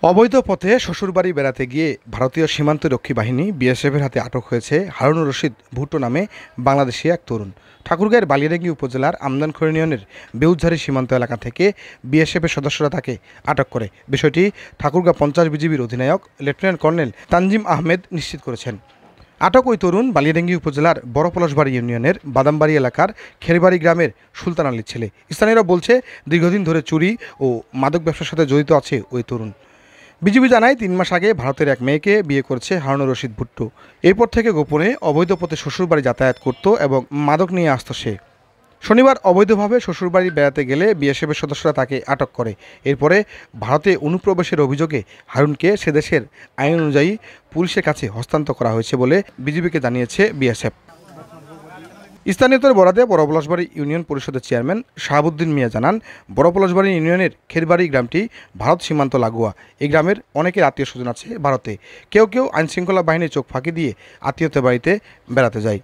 অবৈধ পথে শ্বশুরবাড়ি বেড়াতে গিয়ে ভারতীয় সীমান্তরক্ষী বাহিনী বিএসএফের হাতে আটক হয়েছে হারুনুর রশিদ ভুট্টো নামে বাংলাদেশি এক তরুণ। ঠাকুরগাঁয়ের বালিয়াডাঙ্গি উপজেলার আমদানখোর ইউনিয়নের বেউঝারি সীমান্ত এলাকা থেকে বিএসএফের সদস্যরা তাকে আটক করে। বিষয়টি ঠাকুরগাঁ 50 বিজিবির অধিনায়ক লেফটেন্যান্ট কর্নেল তানজিম আহমেদ নিশ্চিত করেছেন। আটক ওই তরুণ বালিয়াডাঙ্গি উপজেলার বড় পলাশবাড়ি ইউনিয়নের বাদামবাড়ি এলাকার খেরবাড়ি গ্রামের সুলতান আলীর ছেলে। স্থানীয়রা বলছে, দীর্ঘদিন ধরে চুরি ও মাদক ব্যবসার সাথে জড়িত আছে ওই তরুণ। বিজিবি জানায় 3 মাস আগে ভারতের এক মেয়েকে বিয়ে করেছে হারুনুর রশিদ ভুট্টো। এরপর থেকে গোপনে অবৈধ পথে শ্বশুরবাড়ি যাতায়াত করত এবং মাদক নিয়ে আসত সে। শনিবার অবৈধভাবে শ্বশুরবাড়ি বেড়াতে গেলে বিএসএফের সদস্যরা তাকে আটক করে। এরপরে ভারতে অনুপ্রবেশের অভিযোগে হারুনকে সে দেশের আইন অনুযায়ী পুলিশের কাছে হস্তান্তর করা হয়েছে বলে বিজিবিকে জানিয়েছে বিএসএফ। স্থানীয়দের বরাতে বড় পলাশবাড়ি ইউনিয়ন পরিষদের চেয়ারম্যান শাহাবুদ্দিন মিয়া জানান, বড় পলাশবাড়ি ইউনিয়নের খেরবাড়ি গ্রামটি ভারত সীমান্ত লাগোয়া। এই গ্রামের অনেকের আত্মীয় স্বজন আছে ভারতে। কেউ কেউ আইনশৃঙ্খলা বাহিনীর চোখ ফাঁকি দিয়ে আত্মীয়দের বাড়িতে বেড়াতে যায়।